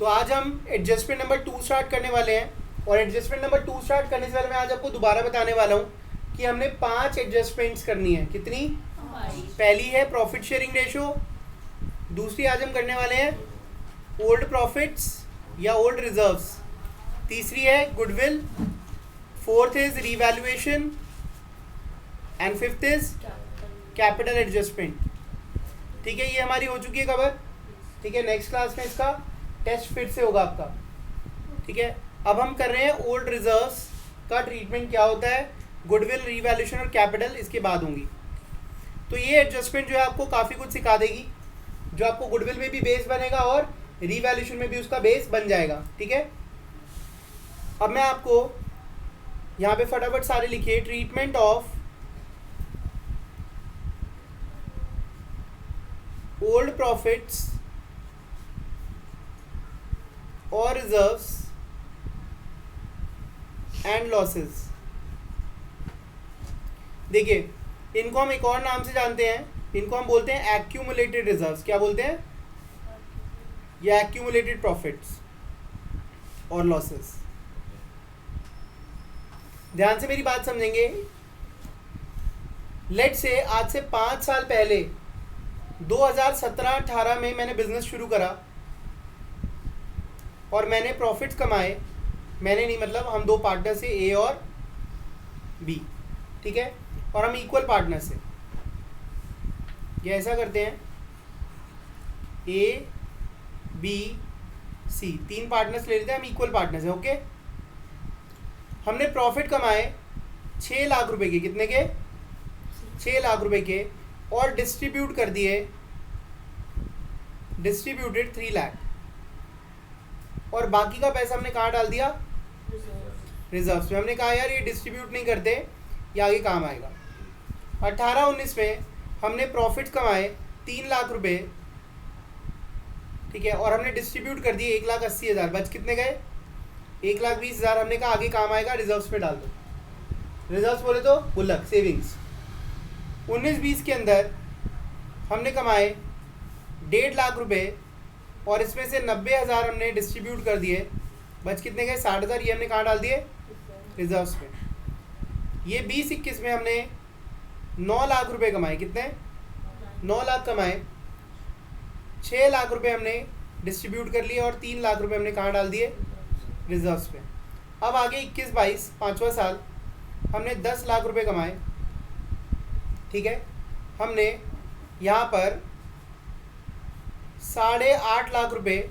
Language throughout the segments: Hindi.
तो आज हम एडजस्टमेंट नंबर 2 स्टार्ट करने वाले हैं और एडजस्टमेंट नंबर 2 स्टार्ट करने से पहले मैं आज आपको दोबारा बताने वाला हूँ कि हमने 5 एडजस्टमेंट्स करनी है। कितनी? पहली है प्रॉफिट शेयरिंग रेशो, दूसरी आज हम करने वाले हैं ओल्ड प्रॉफिट्स या ओल्ड रिजर्व्स, तीसरी है goodwill, fourth is revaluation and fifth is capital adjustment. ठीक है, ये हमारी हो चुकी है कवर। ठीक है, नेक्स्ट क्लास में इसका टेस्ट फिर से होगा आपका। ठीक है, अब हम कर रहे हैं ओल्ड रिजर्व्स का ट्रीटमेंट क्या होता है, गुडविल, रीवैल्यूएशन और कैपिटल इसके बाद होंगी। तो ये एडजस्टमेंट जो है आपको काफ़ी कुछ सिखा देगी, जो आपको गुडविल में भी बेस बनेगा और रीवैल्यूएशन में भी उसका बेस बन जाएगा। ठीक है, अब मैं आपको यहाँ पे फटाफट सारे लिखिए। ट्रीटमेंट ऑफ ओल्ड प्रॉफिट्स और रिजर्व्स एंड लॉसेस। देखिए, इनको हम एक और नाम से जानते हैं, इनको हम बोलते हैं एक्यूमुलेटेड रिजर्व्स। क्या बोलते हैं? या एक्यूमुलेटेड प्रॉफिट्स और लॉसेस। ध्यान से मेरी बात समझेंगे। लेट से आज से 5 साल पहले 2017-18 में मैंने बिजनेस शुरू करा और मैंने प्रॉफिट्स कमाए। मैंने नहीं, मतलब हम दो पार्टनर से, ए और बी। ठीक है, और हम इक्वल पार्टनर से। ये ऐसा करते हैं, ए बी सी, 3 पार्टनर्स ले लेते हैं, हम इक्वल पार्टनर्स हैं। ओके, हमने प्रॉफिट कमाए 6 लाख रुपए के। कितने के? 6 लाख रुपए के, और डिस्ट्रीब्यूट कर दिए, डिस्ट्रीब्यूटेड 3 लाख, और बाकी का पैसा हमने कहाँ डाल दिया? रिजर्व्स में। हमने कहा यार ये डिस्ट्रीब्यूट नहीं करते, ये आगे काम आएगा। 18-19 में हमने प्रॉफिट कमाए 3 लाख रुपए। ठीक है, और हमने डिस्ट्रीब्यूट कर दिए 1,80,000। बच कितने गए? 1,20,000। हमने कहा आगे काम आएगा, रिजर्व्स में डाल दो। रिजर्व्स बोले तो गुल्लक, सेविंग्स। 19-20 के अंदर हमने कमाए 1.5 लाख रुपए, और इसमें से 90,000 हमने डिस्ट्रीब्यूट कर दिए। बच कितने गए? 60,000। ये हमने कहाँ डाल दिए? रिजर्व्स में। ये 20-21 में हमने 9 लाख रुपए कमाए। कितने? 9 लाख कमाए। 6 लाख रुपए हमने डिस्ट्रीब्यूट कर लिए और 3 लाख रुपए हमने कहाँ डाल दिए? रिजर्व्स में। अब आगे 21-22 5वां साल हमने 10 लाख रुपए कमाए। ठीक है, हमने यहाँ पर 8.5 लाख रुपए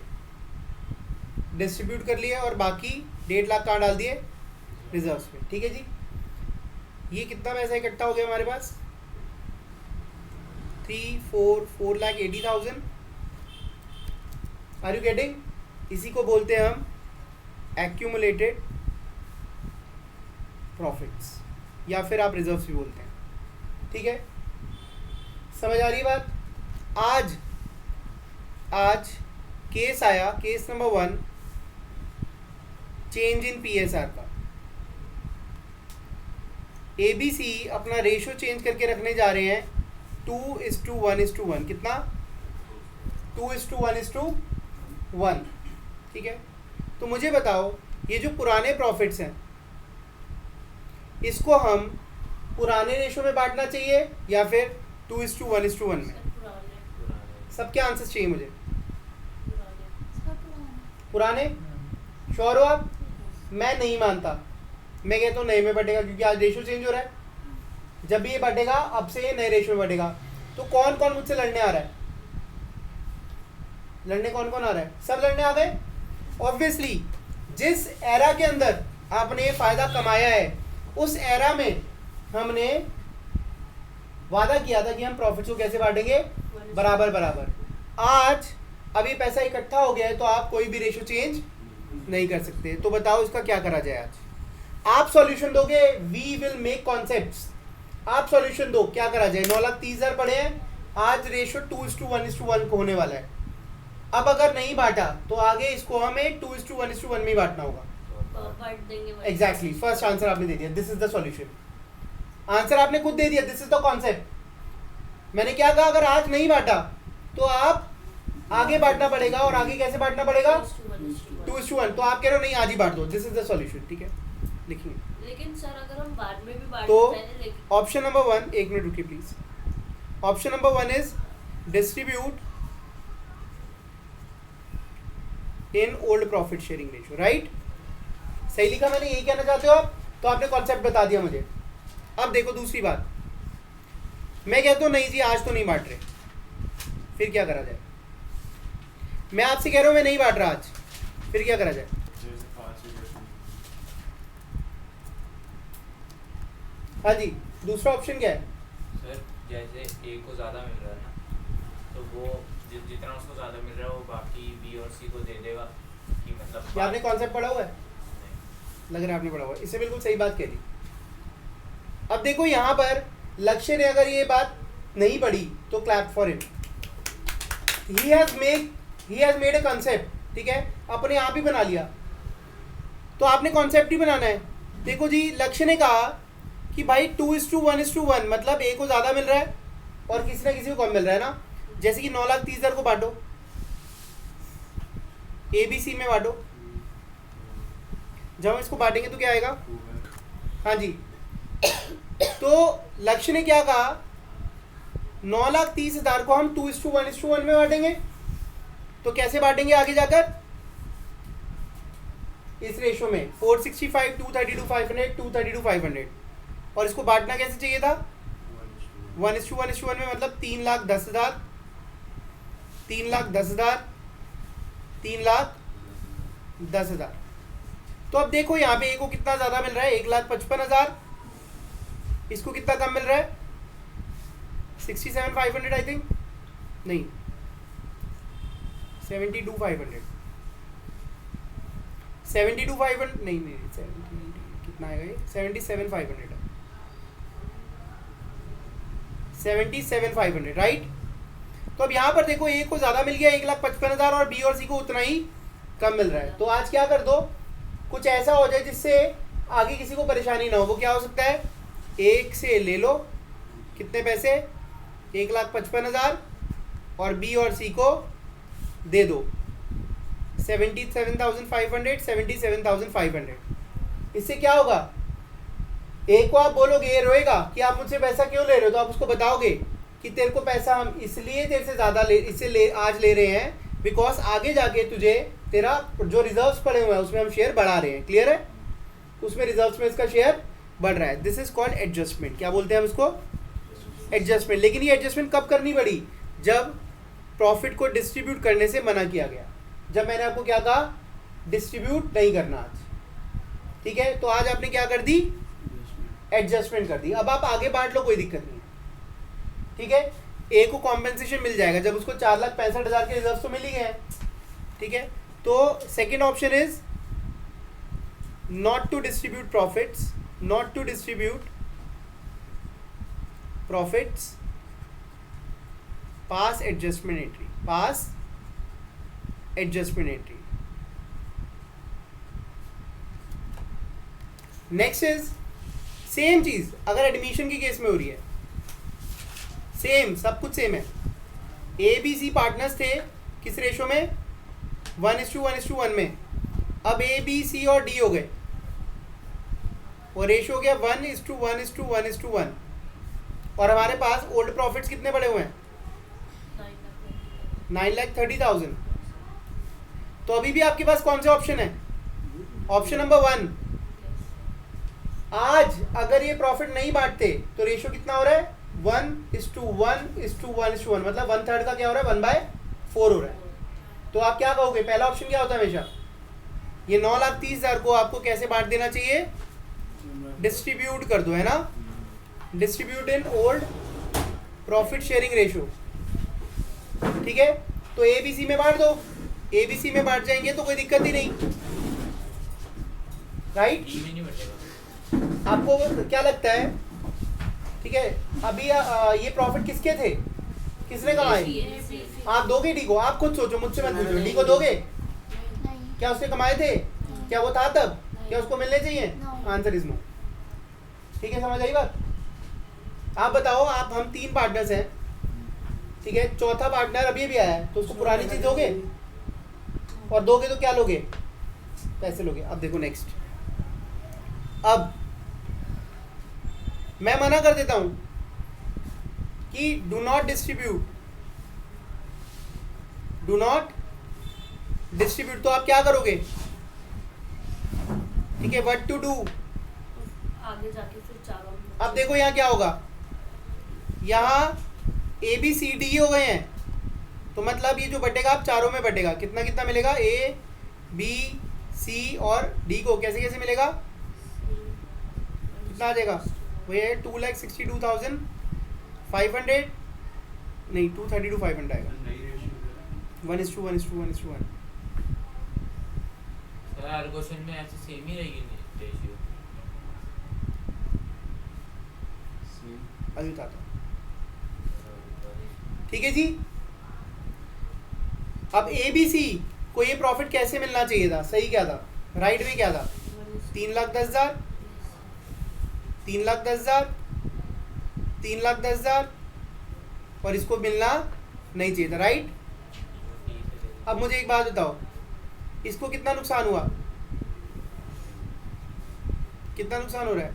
डिस्ट्रीब्यूट कर लिए और बाकी 1.5 लाख कहाँ डाल दिए? रिजर्व्स में। ठीक है जी, ये कितना पैसा इकट्ठा हो गया हमारे पास? 4,80,000। Are you getting? इसी को बोलते हैं हम एक्यूमुलेटेड प्रॉफिट्स, या फिर आप रिजर्व्स भी बोलते हैं। ठीक है, समझ आ रही बात? आज केस आया, case number 1, change in PSR का। एबीसी अपना रेशो चेंज करके रखने जा रहे हैं 2:1:1। कितना? 2:1:1। ठीक है, तो मुझे बताओ, ये जो पुराने प्रॉफिट्स हैं इसको हम पुराने रेशो में बांटना चाहिए या फिर 2:1:1 में? सबके आंसर्स चाहिए मुझे। पुराने? श्योर हो आप? मैं नहीं मानता, मैं कहता हूँ नए में बटेगा, क्योंकि आज रेशो चेंज हो रहा है। जब भी ये बटेगा, अब से ये नए रेशो में बटेगा। तो कौन कौन मुझसे लड़ने आ रहा है? लड़ने कौन कौन आ रहा है? सब लड़ने आ गए। ऑब्वियसली जिस एरा के अंदर आपने ये फायदा कमाया है, उस एरा में हमने वादा किया था कि हम प्रॉफिट्स को कैसे बांटेंगे? बराबर बराबर। आज अब ये पैसा इकट्ठा हो गया है, तो आप कोई भी रेशो चेंज नहीं कर सकते। तो बताओ इसका क्या करा जाए? आज आप सॉल्यूशन दोगे, वी विल मेक कॉन्सेप्ट्स। आप सॉल्यूशन दो, क्या करा जाए? 9,30,000 पड़े हैं, आज रेशो 2:1:1 को होने वाला है। अब अगर नहीं बांटा तो आगे इसको हमें 2:1:1 में ही बांटना होगा। एग्जैक्टली, फर्स्ट आंसर आपने दे दिया, this is the solution. Answer आपने खुद दे दिया, दिस इज द कॉन्सेप्ट। मैंने क्या कहा? अगर आज नहीं बांटा तो आप आगे बांटना पड़ेगा, और आगे कैसे बांटना पड़ेगा? 2:1. 2:1. तो आप कह रहे हो नहीं आज ही बांट दो, दिस इज द सॉल्यूशन, ठीक है लिखिए। लेकिन सर अगर हम बाद में भी बांट तो पहले लेकिन ऑप्शन नंबर 1, एक मिनट रुकिए please. Option number 1 is distribute in old profit sharing ratio, right? सही लिखा मैंने, यही कहना चाहते हो आप? तो आपने कॉन्सेप्ट बता दिया मुझे। अब देखो दूसरी बात, मैं कहता हूँ नहीं जी आज तो नहीं बांट रहे, फिर क्या करा जाए? मैं आपसे कह रहा हूँ मैं नहीं बांट रहा आज, फिर क्या करा जाए? हाँ जी, दूसरा ऑप्शन क्या है? सर जैसे ए को ज़्यादा मिल रहा है ना, तो वो जितना उसको ज़्यादा मिल रहा है वो बाकी बी और सी को दे देगा, कि मतलब क्या आपने कॉन्सेप्ट पढ़ा हुआ है? लग रहा है आपने पढ़ा हुआ है, इससे बिल्कुल सही बात कह दी। अब देखो यहाँ पर लक्ष्य ने अगर ये बात नहीं पढ़ी तो clap for him, he has made a concept, ठीक है, अपने आप ही बना लिया। तो आपने कॉन्सेप्ट ही बनाना है। देखो जी, लक्ष्य ने कहा कि भाई 2:1:1, मतलब ए को ज़्यादा मिल रहा है और किसी ना किसी को कम मिल रहा है ना। जैसे कि 9,30,000 को बांटो, ए बी सी में बांटो, जब हम इसको बांटेंगे तो क्या आएगा? हाँ जी, तो लक्ष्य ने क्या कहा, 9,30,000 को हम 2:1:1 में बांटेंगे। तो कैसे बांटेंगे आगे जाकर? इस रेशो में 465, 232, 500, 232, 500। और इसको बांटना कैसे चाहिए था? 1:1:1 में, मतलब 3,10,000, 3,10,000, 3,10,000। तो अब देखो यहाँ पे ए को कितना ज़्यादा मिल रहा है, 1,55,000। इसको कितना कम मिल रहा है? 67,500 आई थिंक, नहीं 72,500, 72,500 नहीं 70 कितना आएगा ये? 77,500 है, 77,500, राइट? तो अब यहाँ पर देखो ए को ज़्यादा मिल गया 1,55,000 और बी और सी को उतना ही कम मिल रहा है। तो आज क्या कर दो, कुछ ऐसा हो जाए जिससे आगे किसी को परेशानी ना हो। वो क्या हो सकता है? एक से ले लो, कितने पैसे? 1,55,000 और बी और सी को दे दो 77,500, 77,500। इससे क्या होगा? एक को आप बोलोगे, ये रोएगा कि आप मुझसे पैसा क्यों ले रहे हो, तो आप उसको बताओगे कि तेरे को पैसा हम इसलिए तेरे से ज़्यादा आज ले रहे हैं बिकॉज आगे जाके तुझे तेरा जो रिजर्व्स पड़े हुए हैं उसमें हम शेयर बढ़ा रहे हैं। क्लियर है? उसमें रिजर्व्स में इसका शेयर बढ़ रहा है। This is called adjustment. क्या बोलते हैं हम इसको? एडजस्टमेंट। लेकिन ये एडजस्टमेंट कब करनी पड़ी? जब प्रॉफिट को डिस्ट्रीब्यूट करने से मना किया गया। जब मैंने आपको क्या कहा? डिस्ट्रीब्यूट नहीं करना आज। ठीक है, तो आज आपने क्या कर दी? एडजस्टमेंट कर दी। अब आप आगे बांट लो, कोई दिक्कत नहीं है। ठीक है, ए को कॉम्पेंसेशन मिल जाएगा जब उसको 4,65,000 के रिजर्व तो मिल ही गए हैं। ठीक है, तो second option is not to distribute profits, not to distribute profits pass adjustment entry, pass adjustment entry. Next is same चीज अगर एडमिशन के केस में हो रही है, सेम सब कुछ सेम है। ए बी सी पार्टनर्स थे किस रेशो में? 1:1:1 में। अब ए बी सी और डी हो गए और रेशो हो गया 1:1:1:1। और हमारे पास ओल्ड प्रॉफिट्स कितने पड़े हुए हैं? 9,30,000। तो अभी भी आपके पास कौन से ऑप्शन है? Option number 1। आज अगर ये प्रॉफिट नहीं बांटते तो रेशो कितना हो रहा है? 1:1:1:1, मतलब 1/3 का क्या हो रहा है? 1/4 हो रहा है। तो आप क्या कहोगे? पहला ऑप्शन क्या होता है हमेशा? ये 9,30,000 को आपको कैसे बांट देना चाहिए? डिस्ट्रीब्यूट कर दो, है ना? Distribute in old profit sharing ratio. ठीक है, तो ए बी सी में बांट दो। ए बी सी में बांट जाएंगे तो कोई दिक्कत ही नहीं, राइट? डी में नहीं बचेगा। आपको क्या लगता है? ठीक है, अभी ये प्रॉफिट किसके थे? किसने कमाए? आप दोगे डी को? आप खुद सोचो, मुझसे मत पूछो। डी को दोगे? क्या उसने कमाए थे? क्या वो था तब? क्या उसको मिलने चाहिए? Answer is no. ठीक है, समझ आई बात? आप बताओ, आप हम 3 पार्टनर्स हैं, ठीक है, चौथा पार्टनर अभी भी आया है तो उसको पुरानी चीज दोगे, और दोगे तो क्या लोगे, पैसे लोगे। अब देखो नेक्स्ट, अब मैं मना कर देता हूं कि do not distribute, do not distribute, तो आप क्या करोगे, ठीक है, व्हाट टू डू। आगे जाके फिर चारों में- अब देखो यहाँ क्या होगा, यहाँ ए बी सी डी हो गए हैं, तो मतलब ये जो बटेगा आप चारों में बटेगा, कितना कितना मिलेगा, ए बी सी और डी को कैसे कैसे मिलेगा, कितना आ जाएगा, वो ये 2,62,500 नहीं 232,500 आएगा, 1:1:1:1। सर हर क्वेश्चन में ऐसे सेम ही रहेगी रेशियो। अभी बताता हूँ, ठीक है जी। अब ए बी सी को ये प्रॉफिट कैसे मिलना चाहिए था, सही क्या था, राइट वे क्या था, 3,10,000, 3,10,000, 3,10,000, और इसको मिलना नहीं चाहिए था, राइट। अब मुझे एक बात बताओ, इसको कितना नुकसान हुआ, कितना नुकसान हो रहा है,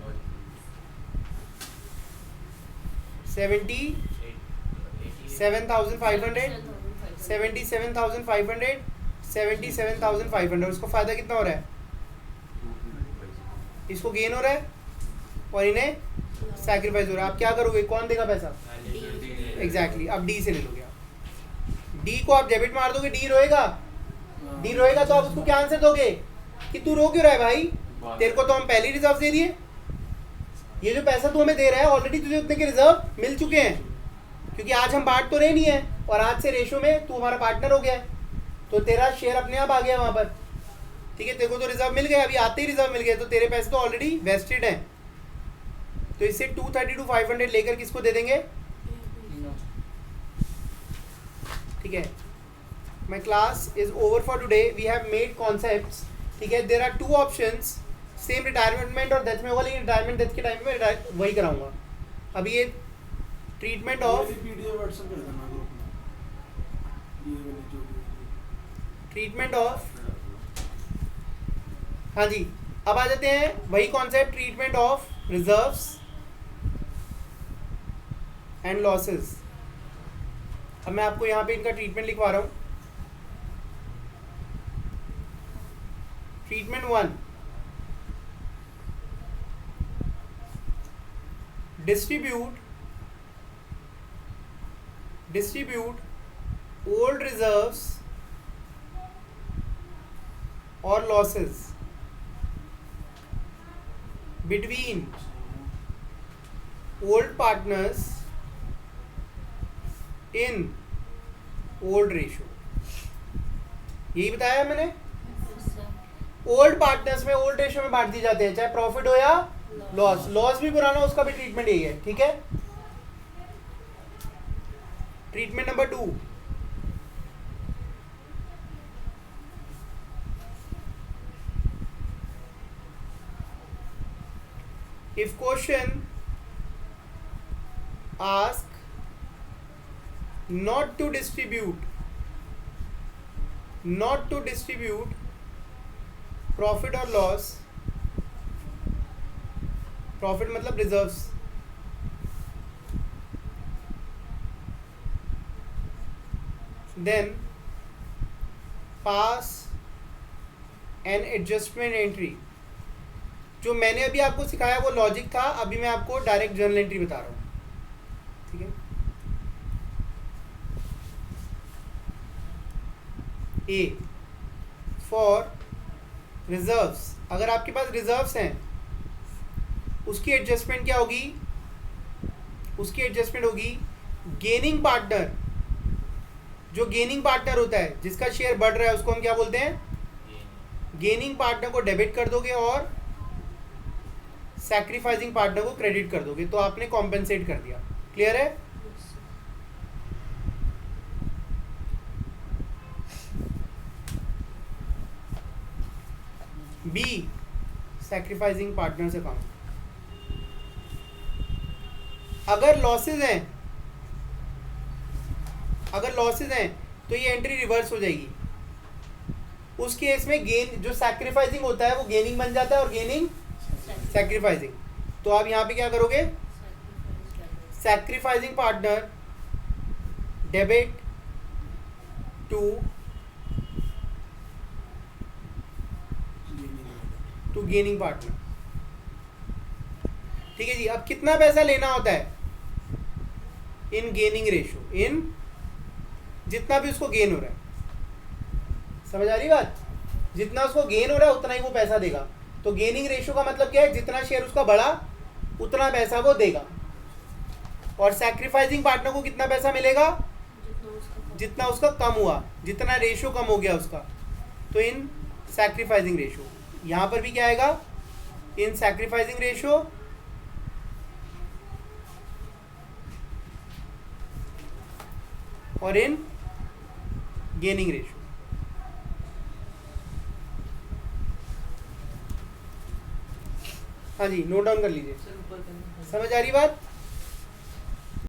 77,500, 77,500, 77,500, उसको फायदा कितना हो रहा है, इसको गेन हो रहा है और इन्हें सैक्रिफाइस हो रहा है। आप क्या करोगे, कौन देगा पैसा, एग्जैक्टली अब डी से ले लोगे आप, डी को आप डेबिट मार दोगे, डी रोएगा, डी रोएगा तो आप उसको क्या आंसर दोगे कि तू रो क्यों रहा है भाई, तेरे को तो हम पहले रिजर्व दे दिए, ये जो पैसा तू हमें दे रहा है ऑलरेडी तुझे उतने के रिजर्व मिल चुके हैं, क्योंकि आज हम बांट तो रहे नहीं है, और आज से रेशो में तू हमारा पार्टनर हो गया है, तो तेरा शेयर अपने आप आ गया वहां पर, ठीक है, तेरे को तो रिजर्व मिल गया, अभी आते ही रिजर्व मिल गया, तो तेरे पैसे तो ऑलरेडी वेस्टेड हैं, तो इससे 232,500 लेकर किसको दे देंगे, ठीक है। My class is over for today, we have made concepts, ठीक है, there are 2 options, same retirement और डेथ में होगा, लेकिन रिटायरमेंट डेथ के टाइम में वही कराऊंगा। अभी ये ट्रीटमेंट ऑफ ट्रीटमेंट ऑफ, हाँ जी, अब आ जाते हैं वही concept, treatment of reserves and losses. अब मैं आपको यहाँ पे इनका ट्रीटमेंट लिखवा रहा हूँ। ट्रीटमेंट 1, डिस्ट्रीब्यूट ओल्ड रिजर्व्स और losses between old partners in old ratio, यही बताया मैंने, ओल्ड पार्टनर्स में ओल्ड रेशियो में बांट दिए जाते हैं, चाहे प्रॉफिट हो या लॉस, लॉस भी पुराना, उसका भी ट्रीटमेंट यही है, ठीक है। Treatment number 2, if question ask not to distribute profit or loss, profit मतलब reserves, then pass an adjustment entry। जो मैंने अभी आपको सिखाया वो लॉजिक था, अभी मैं आपको डायरेक्ट जर्नल एंट्री बता रहा हूँ, ठीक है। ए फॉर रिजर्व्स, अगर आपके पास रिजर्व्स हैं उसकी एडजस्टमेंट क्या होगी, उसकी एडजस्टमेंट होगी गेनिंग पार्टनर, जो गेनिंग पार्टनर होता है जिसका शेयर बढ़ रहा है उसको हम क्या बोलते हैं, गेनिंग पार्टनर को डेबिट कर दोगे और सैक्रिफाइसिंग पार्टनर को क्रेडिट कर दोगे, तो आपने कॉम्पेंसेट कर दिया। क्लियर है? बी सैक्रिफाइसिंग पार्टनर्स अकाउंट, अगर लॉसेज हैं अगर लॉसेज हैं तो ये एंट्री रिवर्स हो जाएगी। उस केस में गेन जो सैक्रिफाइसिंग होता है वो गेनिंग बन जाता है और गेनिंग सैक्रिफाइसिंग। तो आप यहाँ पे क्या करोगे, sacrificing partner debit to gaining partner. ठीक है जी। अब कितना पैसा लेना होता है इन गेनिंग रेशो, इन जितना भी उसको गेन हो रहा है, समझ आ रही बात, जितना उसको गेन हो रहा है उतना ही वो पैसा देगा। तो गेनिंग रेशो का मतलब क्या है, जितना शेयर उसका बढ़ा उतना पैसा वो देगा। और सैक्रिफाइसिंग पार्टनर को कितना पैसा मिलेगा, जितना उसका कम हुआ, जितना रेशो कम हो गया उसका। तो इन सैक्रिफाइसिंग रेशो, यहाँ पर भी क्या आएगा, इन सैक्रिफाइसिंग रेशो और इन गेनिंग रेशो। हाँ जी, नोट डाउन कर लीजिए। समझ आ रही बात।